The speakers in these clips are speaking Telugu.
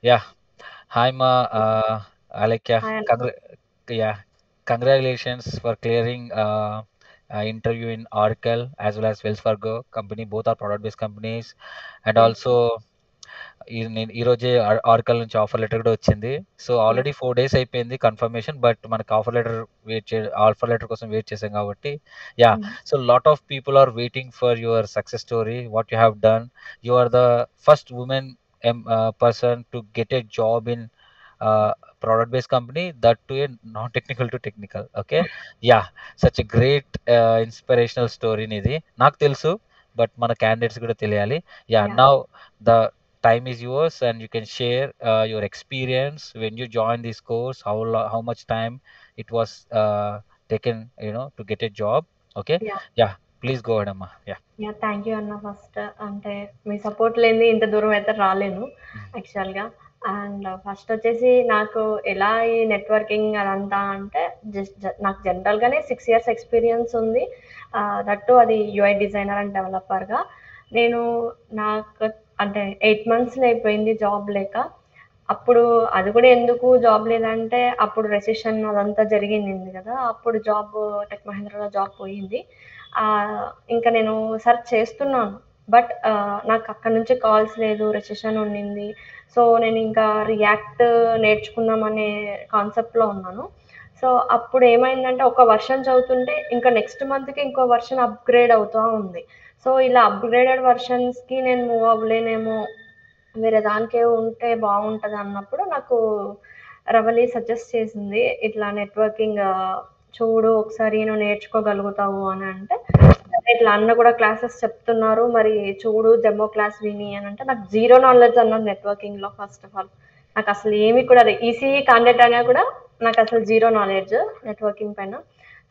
Yeah. Hi, Ma. Alekia. Hi అన్న. Yeah. Congratulations for clearing interview in Oracle as well as Wells Fargo company. Both are product-based companies. And thank you. also, నేను ఈరోజే ఆర్కల్ నుంచి ఆఫర్ లెటర్ కూడా వచ్చింది. So yeah! ఆల్రెడీ 4 డేస్ అయిపోయింది కన్ఫర్మేషన్. బట్ మనకు ఆఫర్ లెటర్ కోసం వెయిట్ చేసాం కాబట్టి yeah! Hmm. So lot of people are waiting for your success story. What you have done. You are the first women person to get a job in product based company, that to a non technical to technical. Okay, yeah, such a great inspirational story నిది నాకు తెలుసు, బట్ మన క్యాండిడేట్స్ కూడా తెలియాలి. Yeah, yeah! Now the time is yours and you can share your experience when you joined this course, how much time it was taken, to get a job. Okay, yeah! yeah, please go ahead, Amma. Yeah. Thank you అన్న ఫస్ట్. అంటే మీ సపోర్ట్ లేనిదే ఇంత దూరం అయితే రాలేను Mm. యాక్చువల్‌గా. అండ్ ఫస్ట్ వచ్చేసి నాకు ఎలా ఈ నెట్వర్కింగ్ అదంతా అంటే నాకు జనరల్‌గానే 6 ఇయర్స్ ఎక్స్‌పీరియన్స్ ఉంది. దట్ టూ అది యూఐ డిజైనర్ అండ్ డెవలపర్‌గా. నేను నాకు అంటే 8 మంత్స్‌లో అయిపోయింది జాబ్ లేక. అప్పుడు అది కూడా ఎందుకు జాబ్ లేదంటే అప్పుడు రెసెషన్ అదంతా జరిగింది కదా! అప్పుడు టెక్ మహీంద్రాలో జాబ్ పోయింది. ఇంకా నేను సెర్చ్ చేస్తున్నాను. బట్ నాకు అక్కడి నుంచి కాల్స్ లేదు. రెసెషన్ ఉండింది. సో, నేనింకా రియాక్ట్ నేర్చుకుందామనే కాన్సెప్ట్‌లో ఉన్నాను. సో, అప్పుడు ఏమైందంటే ఒక వెర్షన్ చదువుతుంటే ఇంకా నెక్స్ట్ మంత్‌కి ఇంకో వెర్షన్ అప్‌గ్రేడ్ అవుతా ఉంది. సో, ఇలా అప్‌గ్రేడెడ్ వెర్షన్స్‌కి నేను మూవ్ అవ్వలేనేమో, వేరే దానికే ఉంటే బావుంటదన్నప్పుడు నాకు రవలి సజెస్ట్ చేసింది. ఇట్లా నెట్వర్కింగ్ చూడు ఒకసారి నువ్వు నేర్చుకోగలుగుతావు అని అంటే, సరే ఇట్లా అన్న కూడా క్లాసెస్ చెప్తున్నారు. మరి చూడు డెమో క్లాస్ విని అనంటే, నాకు జీరో నాలెడ్జ్ అన్నారు నెట్వర్కింగ్‌లో ఫస్ట్ ఆఫ్ ఆల్. నాకసలు ఏమి కూడా ఈసీఈ క్యాండిడేట్ అయినా కూడా నాకసలు జీరో నాలెడ్జ్ నెట్వర్కింగ్ పైన.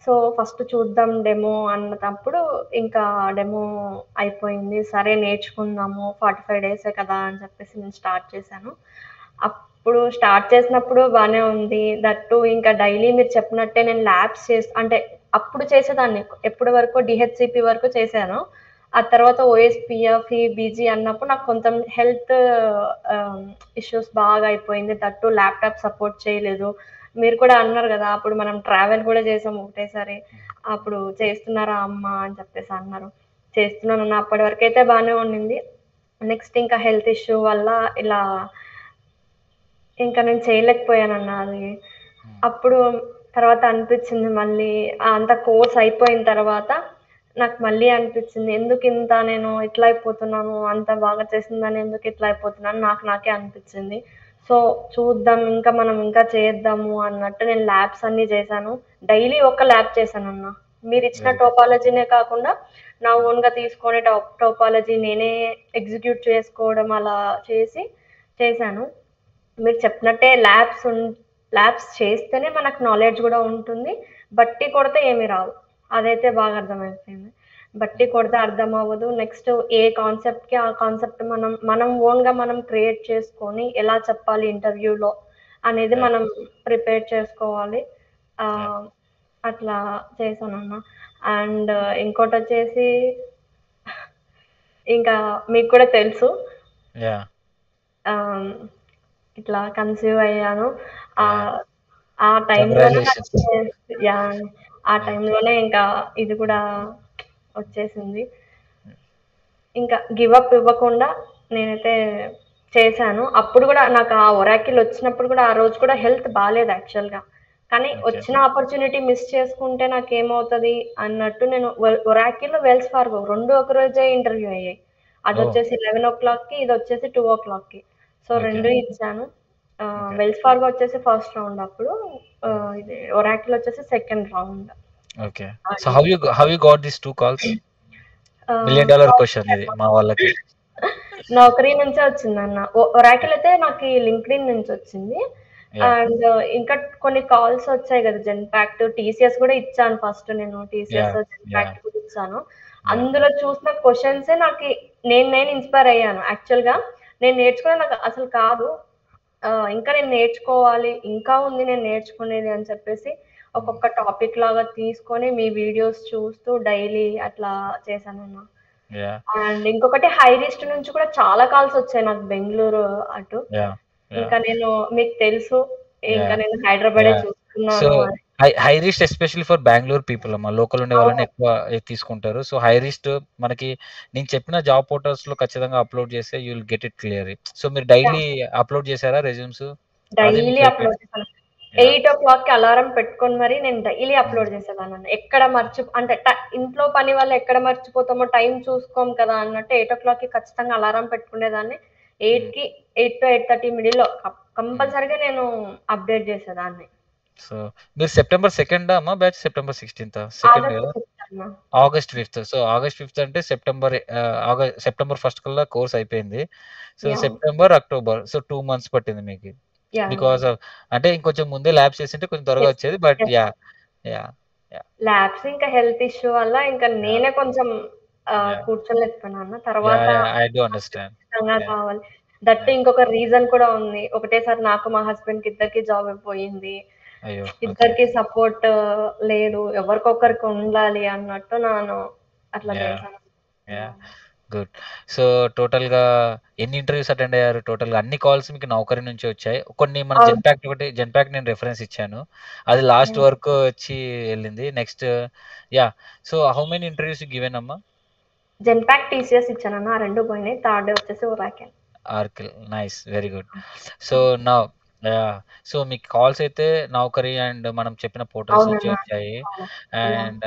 సో, ఫస్ట్ చూద్దాం డెమో అన్నటప్పుడు ఇంకా డెమో అయిపోయింది. సరే నేర్చుకుందాము 45 డేసే కదా అని చెప్పేసి నేను స్టార్ట్ చేశాను. అప్పుడు స్టార్ట్ చేసినప్పుడు బానే ఉంది. దట్ టూ ఇంకా డైలీ మీరు చెప్పినట్టే నేను ల్యాబ్స్ అంటే అప్పుడు చేసేదాన్ని. ఎప్పటి వరకో డీహెచ్‌సిపి వరకు చేశాను. ఆ తర్వాత ఓఎస్‌పీఎఫ్, బీజీ అన్నప్పుడు నాకు కొంచెం హెల్త్ ఆహ్, ఇష్యూస్ బాగా అయిపోయింది. దట్ టూ ల్యాప్‌టాప్ సపోర్ట్ చేయలేదు. మీరు కూడా అన్నారు గదా! అప్పుడు మనం ట్రావెల్ కూడా చేసాం ఒకటేసారి. అప్పుడు "చేస్తున్నారా అమ్మ" అని చెప్పేసి అన్నారు. చేస్తున్నానన్న. అప్పటి వరకైతే బానే ఉండింది. నెక్స్ట్ ఇంకా హెల్త్ ఇష్యూ వల్ల ఇలా ఇంకా నేను చేయలేకపోయానన్న అది. Mm. అప్పుడు తర్వాత అనిపిచ్చింది మళ్ళీ అంత కోర్స్ అయిపోయిన తర్వాత నాకు మళ్ళీ అనిపిచ్చింది. ఎందుకింత నేను ఇట్లా అయిపోతున్నాను, అంత బాగా చేసిందాన్ని ఎందుకు ఇట్లా అయిపోతున్నాను నాకు నాకే అనిపిచ్చింది. సో, చూద్దాం ఇంకా మనం ఇంకా చేద్దాము అన్నట్టు నేను ల్యాబ్స్ అన్నీ చేశాను. డైలీ ఒక ల్యాబ్ చేశానన్న. మీరిచ్చిన Very good. టోపాలజీనే కాకుండా నా ఓన్‌గా తీసుకొని టోపాలజీ నేనే ఎగ్జిక్యూట్ చేసుకోవడం అలా చేశాను. మీరు చెప్పినట్టే ల్యాబ్స్ చేస్తేనే మనకు నాలెడ్జ్ గూడా ఉంటుంది. బట్టి కొడితే ఏమి రావు. అదైతే బాగా అర్థమైపోయింది. బట్టి Mm. కొడితే అర్థమవ్వదు. నెక్స్ట్ ఏ కాన్సెప్ట్‌కి ఆ కాన్సెప్ట్ మనం ఓన్‌గా మనం క్రియేట్ చేసుకొని ఎలా చెప్పాలి ఇంటర్వ్యూలో అనేది Yeah. మనం ప్రిపేర్ చేసుకోవాలి. Yeah. ఆహ్, అట్లా చేశానన్న. అండ్ ఇంకోటొచ్చేసి ఇంకా మీకు కూడా తెలుసు. Yeah. ఆహ్, ఇట్లా కన్సీవ్ అయ్యాను. Yeah. ఆహ్, ఆ టైంలోనే నాకు Congratulations. యాహ్! ఆ Yeah. టైంలోనే ఇంకా ఇది Mm. కూడా వచ్చేసింది. ఇంకా గివ్ అప్ ఇవ్వకుండా నేనైతే చేశాను. అప్పుడు గూడా నాకు ఆ ఒరాకిల్ వచ్చినప్పుడు గూడా ఆ రోజు కూడా హెల్త్ బాలేదు యాక్చువల్‌గా. కానీ Okay. వచ్చిన ఆపర్చునిటీ మిస్ చేసుకుంటే నాకేమవుతది అన్నట్టు నేను ఒరాకిల్, వెల్స్ ఫార్గో 2 ఒక రోజే ఇంటర్వ్యూ అయ్యాయి. Oh. అదొచ్చేసి 11:00కి ఇదొచ్చేసి 2:00కి. So, Okay. 2 ఇచ్చాను. Okay. వెల్స్ ఫార్గో వచ్చేసి ఫస్ట్ రౌండ్ అప్పుడు. Mm. ఇది ఒరాకిల్ వచ్చేసి సెకండ్ రౌండ్. Okay. ఆ! So how you got these two calls? Million dollar question ఇది మా వాళ్ళకి. నౌకరీ నుంచే వచ్చిందన్న. ఒరాకిల్ అయితే నాకీ లింక్డ్ఇన్ నుంచొచ్చింది. Yeah. అండ్ ఇంకా కొన్ని కాల్స్ వచ్చాయి గదా! జెన్‌పాక్ట్, టీసీఎస్ గూడా ఇచ్చాను ఫస్ట్ నేను. TCS, Yeah. Yeah. జెన్‌పాక్ట్ కూడా ఇచ్చాను. Yeah. అందులో చూసిన క్వెషన్సే నేను ఇన్‌స్పైర్ అయ్యాను. యాక్చువల్‌గా నేను నేర్చుకున్నది నాకు అసలు కాదు. ఇంకా నేను నేర్చుకోవాలి. ఇంకా ఉంది నేను నేర్చుకునేది అని చెప్పేసి Mm. ఒక్కొక్క టాపిక్ లాగా తీసుకొని మీ వీడియోస్ చూస్తూ డైలీ అట్లా చేశానన్న. Yeah. అండ్ ఇంకొకటి హై రిస్ట్ నుంచి కూడా చాలా కాల్స్ వచ్చాయి నాకు బెంగుళూరు అటు. Yeah. యా ఇంకా నేను మీకు తెలుసు. యా ఇంకా నేను హైదరాబాదే యా సో చూస్తున్నాను అని. High wrist especially for Bengaluru people అమ్మా. లోకల్ ఉండే వాళ్ళని అవును. ఎక్కువ తీసుకుంటారు. సో హై రిస్ట్ మనకి నేను చెప్పిన జాబ్ పోర్టల్స్‌లో ఖచ్చితంగా అప్‌లోడ్ చేస్తే you will get it clear. So మీరు డైలీ యాహ్! అప్‌లోడ్ చేసారా రెజ్యూమ్స్? అదే మీకు డైలీ హెల్ప్ అప్‌లోడ్ అయింది. చేశాను. యాహ్! 8:00కి అలారం పెట్టుకొని మరి నేను డైలీ హ్మ్. అప్‌లోడ్ చేసేదాన్నన్న. ఎక్కడ అంటే ఇంట్లో పని వల్ల ఎక్కడ మర్చిపోతామో టైం చూసుకోము కదా అన్నట్టు 8:00కి ఖచ్చితంగా అలారం పెట్టుకునేదాన్ని. హ్మ్. 8కి 8-8:30 మిడిల్‌లో హ్మ్. కంపల్సరీగా నేను అప్‌డేట్ చేసేదాన్ని. సో మీరు సెప్టెంబర్ 2 అమ్మా బ్యాచ్ సెప్టెంబర్ 16 సెకండ్ ఆగస్ట్ కదా? 5థ్ అన్న. ఆగస్ట్ 5. సో ఆగస్ట్ 5 అంటే సెప్టెంబర్ 1 కల్లా కోర్స్ అయిపోయింది. So yeah! September, October so 2 months పట్టింది మీకు. యాహ్! బికాస్ ఆఫ్ అంటే ఇంకొంచెం ముందే ల్యాబ్స్ చేసింటే కొంచెం త్వరగా యెస్. వచ్చేది. But yes. Yeah! Yeah! Yeah! Labs ఇంకా హెల్త్ ఇష్యూ వల్ల ఇంకా యాహ్! నేనే కొంచెం యాహ్! కూర్చోలేకపోయాను. యాహ్! తర్వాత యాహ్! ఐ డు నాకు అండర్‌స్టాండ్. ఖచ్చితంగా యాహ్! కావాలి. That yeah! ఇంకొక రీజన్ కూడా ఉంది. ఒకటేసారి నాకు మా హస్బెండ్‌కి ఇద్దరికీ జాబ్ పోయింది. అయ్యో! ఓకే. ఇద్దరికీ సపోర్ట్ లేదు. ఎవరికొకరికి ఉండాలి అన్నట్టు నేను అట్లా యాహ్! చేశాను. యాహ్! యాహ్! గుడ్. సో, టోటల్‌గా ఎన్ని ఇంటర్‌వ్యూస్ అటెండ్ అయ్యారు? టోటల్‌గా అన్ని కాల్స్ మీకు నౌకరీ నుంచే వచ్చాయి. కొన్ని మన అవును. జెన్‌పాక్ట్ నేను రిఫరెన్స్ ఇచ్చాను. అది లాస్ట్ యాహ్! వరకు వచ్చి ఎళ్ళింది. Next yeah! So, how many interviews you given అమ్మా? జెన్‌పాక్ట్, టీసీఎస్ ఇచ్చానన్న. ఆ 2 పోయినాయి. థర్డ్ వచ్చేసి Oracle. Oracle. Nice. Very good. So, hmm. Now yeah! So, మీకు కాల్స్ అయితే నౌకరీ అండ్ మనం చెప్పిన పోర్టల్స్ నుంచే అవునన్నా. వచ్చాయి. అవును. యాహ్! అండ్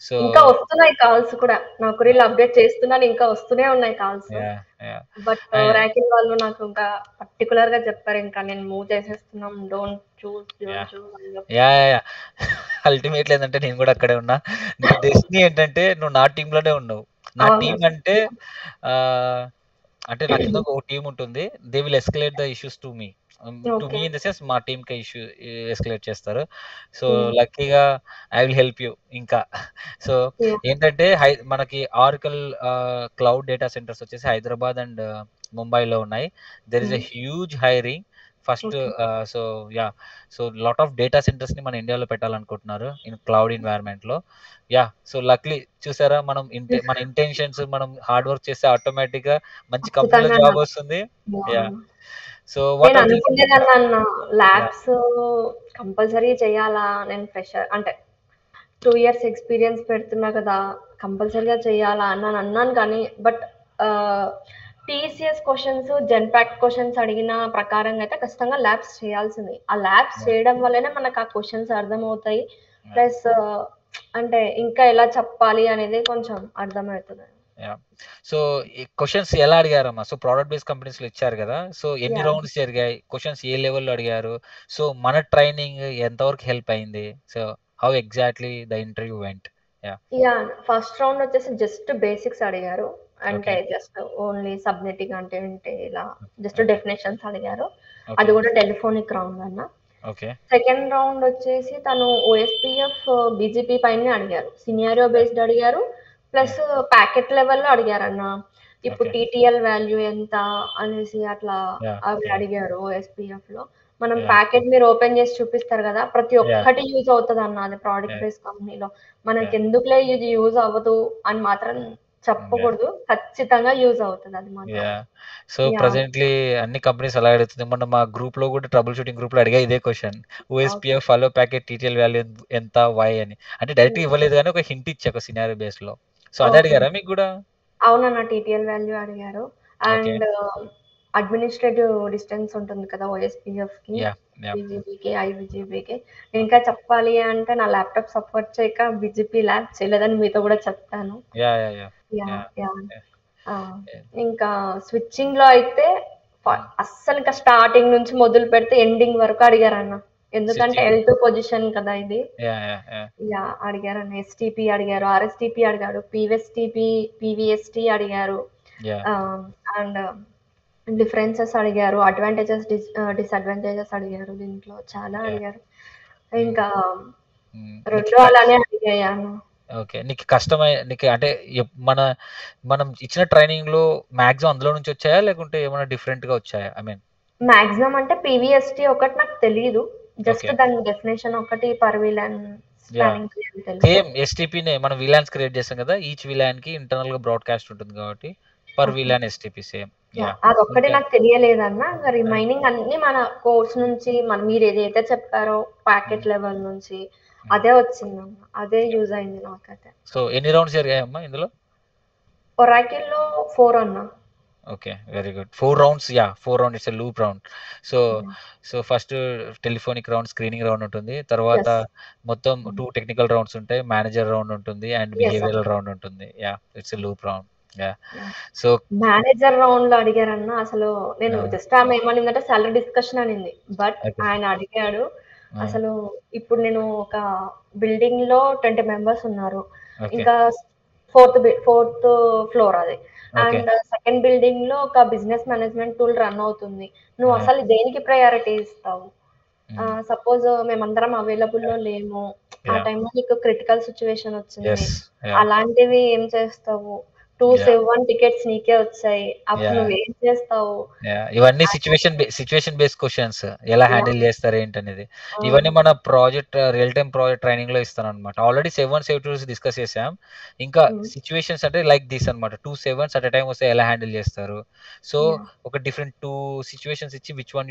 సో ఇంకా వస్తున్నాయి కాల్స్ కూడా. నౌకరీలో అప్‌డేట్ చేస్తున్నాను. ఇంకా వస్తూనే ఉన్నాయి calls. Yeah! Yeah! But and Oracle వాళ్ళు నాకు ఇంకా పర్టిక్యులర్‌గా చెప్పారు. ఇంకా నేను మూవ్ చేసేస్తున్నాం. Don't yeah! చూజ్ అని యాహ్! చెప్పేసి. యాహ్! యాహ్! అల్టిమేట్‌లీ ఏందంటే నేను గూడా అక్కడే ఉన్నా. నీ డెస్టినీ ఏంటంటే నువ్వు నా టీమ్‌లోనే ఉన్నావు. నా అవును. టీమ్ అంటే ఆహ్, అంటే నా కింద ఒక టీమ్ ఉంటుంది. They will escalate the issues to me. To me okay. In the sense మా టీమ్‌కే ఎస్కలేట్ చేస్తారు. So, yeah! లక్కీగా ఐ విల్ హెల్ప్ యూ ఇంకా. So, yeah! ఏంటంటే మనకి ఆర్కల్ క్లౌడ్ డేటా సెంటర్స్ వచ్చేసి హైదరాబాద్ అండ్ ముంబైలో ఉన్నాయి. There is a hmm. Huge hiring. First okay. So yeah! So, lot of data సెంటర్స్‌ని మన ఇండియాలో పెట్టాలనుకుంటున్నారు. ఇన్ క్లౌడ్ ఎన్వైర్న్మెంట్‌లో. యాహ్! సో, లక్లీ చూసారా మన ఇంటెన్షన్స్ మనం హార్డ్ వర్క్ చేస్తే ఆటోమేటిక్‌గా మంచి కంపెనీలో ఖచ్చితంగా జాబ్ నాకు వస్తుంది. యాహ్! యాహ్! సో, వాట్ నేను ఆర్ ది అనుకునేదాన్నన్నా యాహ్! ల్యాబ్స్ కంపల్సరీ చేయాలా? నేను ఫ్రెషర్ అంటే 2 ఇయర్స్ ఎక్స్‌పీరియన్స్ పెడుతున్నా కదా! కంపల్సరీగా చేయాలా అని అన్నాను కానీ, బట్ ఆహ్, టీసీఎస్ క్వెషన్స్, జెన్‌పాక్ట్ క్వెషన్స్ అడిగిన ప్రకారంగా అయితే ఖచ్చితంగా ల్యాబ్స్ చేయాల్సిందే. ఆ ల్యాబ్స్ యాహ్! చేయడం వల్లనే మనకు ఆ క్వెషన్స్ అర్థమవుతాయి. యాహ్! ప్లస్ అంటే ఇంకా ఎలా చెప్పాలి అనేది కొంచెం అర్థమవుతది. యాహ్! సో, ఈ క్వెషన్స్ ఎలా అడిగారమ్మా? సో, ప్రొడక్ట్ బేస్డ్ కంపెనీస్‌లో ఇచ్చారు గదా! సో, ఎన్ని యాహ్! రౌండ్స్ జరిగాయి? క్వెషన్స్ ఏ లెవెల్‌లో అడిగారు? సో, మన ట్రైనింగ్ ఎంతవరకు హెల్ప్ అయింది? So, how exactly the interview vent? Yeah! Yeah! First round వచ్చేసి జస్ట్ బేసిక్స్ అడిగారు. అంటే ఓకే. జస్ట్ ఓన్లీ సబ్నెటింగ్ అంటే ఏంటి ఇలా జస్ట్ ఓకే. డెఫినిషన్స్ అడిగారు. అది ఓకే. కూడా టెలిఫోనిక్ రౌండ్ అన్న. ఓకే. సెకండ్ రౌండ్ వచ్చేసి తను ఓఎస్‌పీఎఫ్, బీజీపీ పైనే అడిగారు. Scenario yeah! బేస్డ్ అడిగారు. ప్లస్ హ్మ్. ప్యాకెట్ లెవెల్‌లో అడిగారన్న. ఇప్పుడు ఓకే. టీటీఎల్ వాల్యూ ఎంత అనేసి అట్లా యాహ్! అవి యాహ్! అడిగారు ఓఎస్‌పీఎఫ్‌లో. మనం యాహ్! ప్యాకెట్ మీరు ఓపెన్ చేసి చూపిస్తారు కదా! ప్రతి యాహ్! ఒక్కటి యూజ్ అవుతదన్న అది ప్రొడక్ట్ యాహ్! బేస్డ్ కంపెనీలో. యాహ్! మనకెందుకులే ఇది యూజ్ అవ్వదు అని మాత్రం యాహ్! చెప్పకూడదు. ఖచ్చితంగా యూజ్ అవుతది అది మాత్రం. యాహ్! So, yeah! ప్రెజెంట్‌లీ అన్ని కంపెనీస్ అలాగే అడుగుతుంది. మొన్న మా గ్రూప్‌లో గూడా ట్రబుల్ షూటింగ్ గ్రూప్‌లో అడిగా ఇదే question. Okay. ఓఎస్‌పీఎఫ్ hello packet TTL value ఎంత? వై అని. అంటే డైరెక్ట్‌గా హ్మ్. ఇవ్వలేదు గానీ ఒక హింట్ ఇచ్చా ఒక సినారియో బేస్‌లో. సో, అదే ఓకే. అడిగారా మీకు గూడా? అవునన్న. టీటీఎల్ వాల్యూ అడిగారు. ఓకే. అండ్ అడ్మినిస్ట్రేటివ్ డిస్టెన్స్ ఉంటుంది కదా! ఓఎస్‌పీఎఫ్‌కి, యాహ్! యాహ్! బీజీపీకి, ఐబీజీపీకి. ఇంకా చెప్పాలి అంటే నా ల్యాప్‌టాప్ సపోర్ట్ చేయక బీజీపీ ల్యాబ్ చేయలేదని మీతో గూడా చెప్తాను. Yeah! Yeah! Yeah! Yeah! Yeah! Yeah! Yeah! ఆ! యాహ్! ఇంకా స్విచ్చింగ్‌లో అయితే హ్మ్. అస్సలింక స్టార్టింగ్ నుంచి మొదలుపెడితే ఎండింగ్ వరకు అడిగారన్న. ఎందుకంటే స్విచ్చింగ్. L2 పొజిషన్ కదా ఇది. యాహ్! యాహ్! యాహ్! యాహ్! అడిగారన్న. ఎస్‌టీపీ అడిగారు, ఆర్ఎస్‌టీపీ అడిగారు, పీవీఎస్‌టీపీ, పీవీఎస్‌టీ అడిగారు. యాహ్! ఆహ్, అండ్ డిఫరెన్సెస్ అడిగారు. డిసడ్వాంటేజెస్ అడిగారు దీంట్లో. చాలా యాహ్! అడిగారు. హ్మ్. ఇంకా హ్మ్. 2 అలానే అడిగాయన్న. ఓకే. నీకు అంటే మనం ఇచ్చిన ట్రైనింగ్‌లో మాక్సిమం అందులో నుంచి వచ్చాయా? లేకుంటే ఏమైనా డిఫరెంట్‌గా వచ్చాయా? ఐ మీన్ మాక్సిమం అంటే పీవీఎస్‌టీ ఒకటి నాకు తెలీదు. Just okay. దాని డెఫినిషన్ ఒకటి per VLAN yeah! Spanning tree అని తెలుసు. సేమ్ ఎస్‌టిపినే మనం వీలాన్స్ క్రియేట్ చేసాం కదా! ఈచ్ వీలాన్‌కి ఇంటర్నల్‌గా బ్రాడ్‌కాస్ట్ ఉంటుంది కాబట్టి per okay. VLAN STP same. Yeah! Yeah! అదొక్కటే ఇంకా నాకు తెలియలేదన్న. ఇంక ఆ! రిమైనింగ్ అన్నీ మన కోర్స్ నుంచి మీరేదైతే చెప్పారో హ్మ్. ప్యాకెట్ లెవెల్ నుంచి హ్మ్. అదే వచ్చిందన్న. అదే యూజ్ అయింది నాకైతే. సో, ఎన్ని రౌండ్స్ జరిగాయమ్మా ఇందులో? ఒరాకిల్‌లో 4 అన్న. Okay. Very good. 4 rounds yeah! 4 round it's a loop round. So, yeah! First telephonic round, screening round ఉంటుంది. తర్వాత యెస్. మొత్తం హ్మ్. 2 టెక్నికల్ రౌండ్స్ ఉంటాయి. మేనేజర్ రౌండ్ ఉంటుంది అండ్ యెస్ అన్న. బిహేవియరల్ రౌండ్ ఉంటుంది. Yeah! It's a loop round. Yeah! Yeah! So manager రౌండ్‌లో అడిగారన్న. అసలు నేను ఆ! జస్ట్ ఆమె ఏమనిందంటే సాలరీ డిస్కషన్ అనింది. But okay. ఆయన అడిగాడు. ఆ! అసలు ఇప్పుడు నేను ఒక బిల్డింగ్‌లో 20 మెంబర్స్ ఉన్నారు. ఓకే. ఇంకా ఫోర్త్ ఫ్లోర్ అది. ఓకే. అండ్ సెకండ్ బిల్డింగ్‌లో ఒక బిజినెస్ మేనేజ్మెంట్ టూల్ రన్ అవుతుంది. నువ్వు యాహ్! అసలు దేనికి ప్రయారిటీ ఇస్తావు? హ్మ్. సపోజ్ మేమందరం అవైలబుల్‌లో లేము. ఆ యాహ్! టైంలో నీకు క్రిటికల్ సిట్యుయేషన్ వచ్చింది. యెస్. యాహ్! అలాంటివి ఏం చేస్తావు? 2 యాహ్! సేవ్ 1 టికెట్స్ నీకే వచ్చాయి. అప్పుడు యాహ్! నువ్వేం చేస్తావు? యాహ్! ఇవన్నీ అని సిట్యుయేషన్ బేస్డ్ క్వెషన్స్. ఎలా యాహ్! హ్యాండిల్ చేస్తారు ఏంటనేది. ఆ! ఇవన్నీ మన రియల్ టైమ్ ప్రాజెక్ట్ ట్రైనింగ్‌లో ఇస్తారనమాట. ఆల్రెడీ 7, 2 డిస్కస్ చేసాం. ఇంకా హ్మ్. సిట్యుయేషన్స్ అంటే లైక్ థిస్ అనమాట. 2 7 అట్ ఎ టైమ్ వస్తే ఎలా హ్యాండిల్ చేస్తారు. So, yeah! ఒక డిఫరెంట్ 2 సిట్యుయేషన్స్ ఇచ్చి విచ్ వన్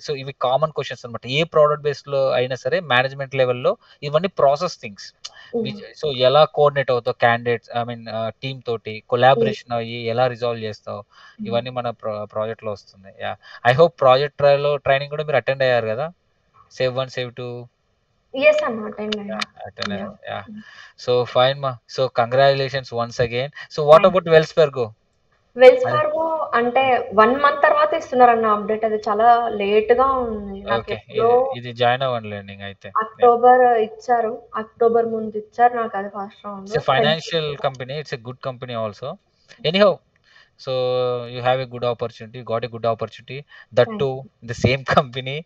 సో, ఇవి కామన్ క్వెషన్స్ అనమాట. ఏ ప్రొడక్ట్ బేస్డ్‌లో అయినా సరే మేనేజ్మెంట్ లెవెల్‌లో ఇవన్నీ ప్రాసెస్ థింగ్స్. హ్మ్. సో, ఎలా కోఆర్డినేట్ అవుతావు క్యాండిడేట్స్ ఐ మీన్ టీమ్ తోటి హ్మ్. కొలాబరేషన్ అయ్యి ఎలా రిజాల్వ్ చేస్తావు? హ్మ్. ఇవన్నీ మన ప్రాజెక్ట్‌లో వస్తుంది. Yeah! I hope project training కూడా మీరు అటెండ్ అయ్యారు గదా! సేవ్ 1, సేవ్ 2 యెస్ అన్న. అటెండ్ అయినా. యాహ్! Attend yeah! అయ్యారు. యాహ్! హ్మ్. సో, ఫైన్ మా. So, congratulations once again. So, what think about Wells Fargo? Wells అది ఫార్గో అంటే హ్మ్. 1 మంత్ తర్వాత ఇస్తున్నారన్న అప్డేట్. అది చాలా లేట్‌గా ఉంది. ఓకే. నాకెప్పుడో ఇది జాయిన్ అవ్వండిలెండి ఇంగయితే. యాహ్! అక్టోబర్ ఇచ్చారు. అక్టోబర్ ముందు ఇచ్చారు. నాకది first round. It's a financial company. It's a good company also. Anyhow so, you have a good opportunity. Got a good opportunity. That thank two you. In the same company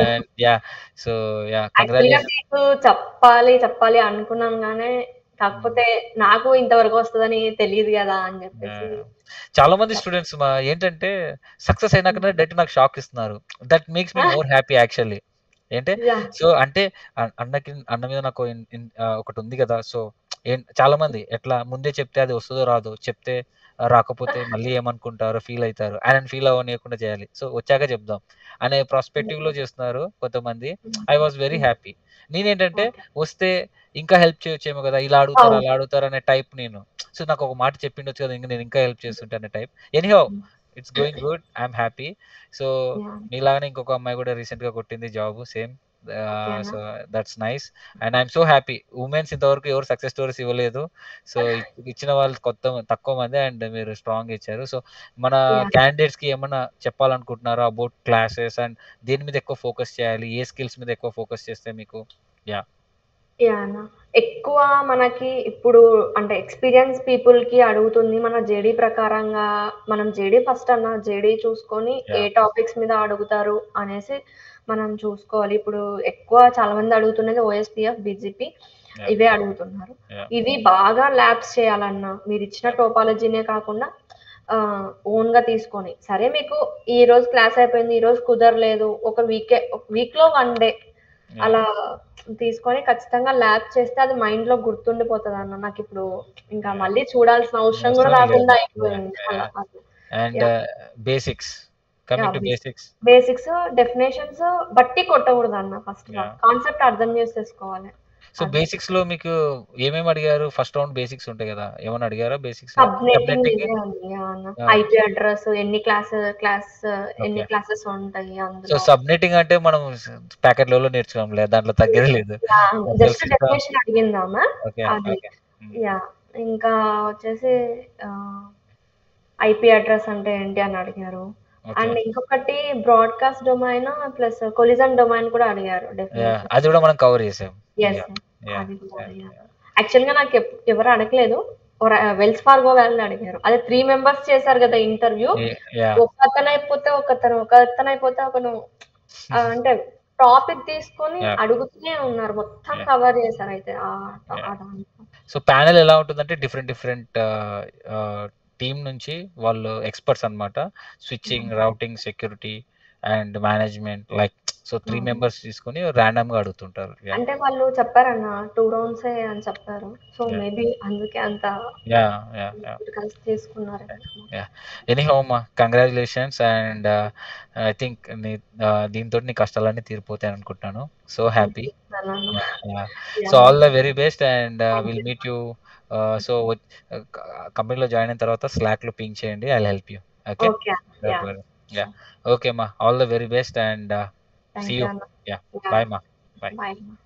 and yeah! So, yeah! యాక్చువల్‌గా కంగ్రాచ్యులేషన్స్. మీకు చెప్పాలి అనుకున్నాను గానీ, హ్మ్. కాకపోతే నాకు ఇంతవరకు వస్తదని తెలీదు గదా! అని జెప్పేసి యాహ్! చాలా మంది చెప్ స్టూడెంట్స్ ఏంటంటే సక్సెస్ హ్మ్. అయినాకనే డైరెక్ట్ నాకు షాక్ ఇస్తున్నారు. That makes me more happy actually. ఏంటే యాహ్! సో, అంటే అన్న మీద నాకు ఒకటుంది గదా! సో, చాలామంది ఎట్లా ముందే చెప్తే అది వస్తదో రాదో, చెప్తే రాకపోతే మళ్ళీ ఏమనుకుంటారో ఫీల్ అయితారు. ఆయనని ఫీల్ అవ్వనీయకుండా చేయాలి. సో, వచ్చాక చెప్దాం అనే ప్రాస్పెక్టివ్‌లో చేస్తున్నారు కొంతమంది. హ్మ్. ఐ వాస్ వెరీ హ్మ్. హ్యాపీ. నేనేంటంటే ఓకే. వస్తే ఇంకా హెల్ప్ చేయొచ్చేమో గదా! ఇలా అడుగుతారు, అవును. అలా అడుగుతారు అనే టైప్ నేను. సో, నాకొక మాట చెప్పిండొచ్చు కదా! నేను ఇంకా హెల్ప్ చేస్తుంటే అనే type. Anyhow hmm. It's going good. I'm happy. So, yeah! మీలాగానే ఇంకొక అమ్మాయి గూడా రీసెంట్‌గా కొట్టింది జాబ్ సేమ్. ఓకే అన్న. So, that's nice. And I'm so happy. Women's ఇంతవరకు ఎవరు సక్సెస్ స్టోరీస్ ఇవ్వలేదు. సో, ఇచ్చిన వాళ్ళు తక్కువ మందే అండ్ మీరు స్ట్రాంగ్‌గా ఇచ్చారు. సో, మన యాహ్! క్యాండిడేట్స్‌కి ఏమన్నా చెప్పాలనుకుంటున్నారా అబౌట్ క్లాసెస్ అండ్ దేని మీద ఎక్కువ ఫోకస్ చేయాలి? ఏ స్కిల్స్ మీద ఎక్కువ ఫోకస్ చేస్తే మీకు యాహ్! యాహ్! అన్న. ఎక్కువ మనకి ఇప్పుడు అంటే ఎక్స్‌పీరియన్స్ పీపుల్‌కి అడుగుతుంది మన జేడీ ప్రకారంగా మనం జేడీ ఫస్ట్ అన్న జేడీ చూసుకొని ఏ యాహ్! టాపిక్స్ మీద అడుగుతారు అనేసి మనం చూసుకోవాలి. ఇప్పుడు ఎక్కువ చాలా మంది అడుగుతున్నది ఓఎస్‌పీఎఫ్, బీజీపీ యాహ్! ఇవే అడుగుతున్నారు. యాహ్! ఇవి బాగా ల్యాబ్స్ చేయాలన్నా మీరిచ్చిన యాహ్! టోపాలజీనే కాకుండా ఓన్‌గా తీసుకొని సరే మీకు ఈరోజు క్లాస్ అయిపోయింది. ఈరోజు కుదరలేదు. ఒక వీక్‌లో 1 డే యాహ్! అలా తీసుకొని ఖచ్చితంగా ల్యాబ్ చేస్తే అది మైండ్‌లో గుర్తుండిపోతదన్న. నాకిప్పుడు ఇంకా యాహ్! మళ్ళీ చూడాల్సిన అవసరం గూడా అవసరం లేదు. రాకుండా యాహ్! అయిపోయింది. అలా యాహ్! అట్లా. And yeah! Basics. Coming yeah! To basics. Basics, definitions బట్టి కొట్టకూడదన్న first of all. Yeah! Concept అర్థం చేసేసుకోవాలి. సో, అది. బేసిక్స్‌లో మీకు ఏమేమి అడిగారు? ఫస్ట్ రౌండ్ బేసిక్స్ ఉంటాయి గదా! ఏమన్నా అడిగారా బేసిక్స్‌లో? సబ్‌నెటింగ్ సబ్‌నెట్టింగ్? ఇదే ఉంది. యాహ్! అన్న. ఆ! ఐపీ అడ్రెస్ ఎన్ని ఓకే. క్లాసెస్ ఉంటాయి సో, అందులో. సబ్‌నెటింగ్ అంటే మనం ప్యాకెట్ లెవెల్‌లో నేర్చుకోంలే. దాంట్లో తగ్గేది లేదు. Yeah! File just system definition అడిగిందామె. ఓకే. అది. ఓకే. హ్మ్. యాహ్! ఇంకా వచ్చేసి ఆహ్, ఐపీ అడ్రెస్ అంటే ఏంటి అని అడిగారు. ఓకే. అండ్ ఇంకొకటి broadcast domain plus collision domain కూడా అడిగారు యాహ్! డెఫినేషన్. అది గూడా మనం కవర్ చేసాం. యెస్. యాహ్! యాహ్! అది కూడా యాహ్! అడిగారు. యాహ్! యాక్చువల్‌గా ఎవరు అడగలేదు. వెల్స్ ఫార్గో వాళ్ళు అడిగారు. అదే 3 మెంబర్స్ చేసారు గదా! ఇంటర్వ్యూ. యాహ్! ఒకతనైపోతే ఒకను అంటే టాపిక్ తీసుకొని యాహ్! అడుగుతూనే ఉన్నారు. మొత్తం యాహ్! కవర్ చేసారైతే ఆ యాహ్! దాంట్లో. సో, ప్యానెల్ ఎలా ఉంటుందంటే డిఫరెంట్ ఆహ్, టీమ్ నుంచి వాళ్ళు ఎక్స్‌పర్ట్స్ అన్నమాట. Switching, yeah! Routing, security and management like so 3 హ్మ్. మెంబర్స్ తీసుకొని ర్యాండమ్‌గా అడుగుతుంటారు. యాహ్! అంటే వాళ్ళు చెప్పారన్న 2 రౌండ్సే అని చెప్పారు. So, yeah! మేబీ అందుకే అంత యాహ్! యాహ్! యాహ్! మీరు కలిసి తీసుకున్నారేమో. యాహ్! ఎనీహౌ అమ్మా కంగ్రాచ్యులేషన్స్ అండ్ ఐ థింక్ దీనితోటి నీ కష్టాలన్నీ తీరిపోతాయి అనుకుంటున్నాను. So happy. అనుకుంటున్నాను. Yeah! Yeah! So yeah! All the very best and thank will you. Meet you so కంపెనీలో జాయిన్ అయిన తర్వాత స్లాక్‌లో పింగ్ చేయండి. I will help you. Okay. Okay అన్న. Don't yeah! Worry. Yeah! Sure. Okay అమ్మా. All the very best and see thank you you. అన్న. యాహ్! యాహ్! బాయ్ అమ్మా. బాయ్. బాయ్ అన్న.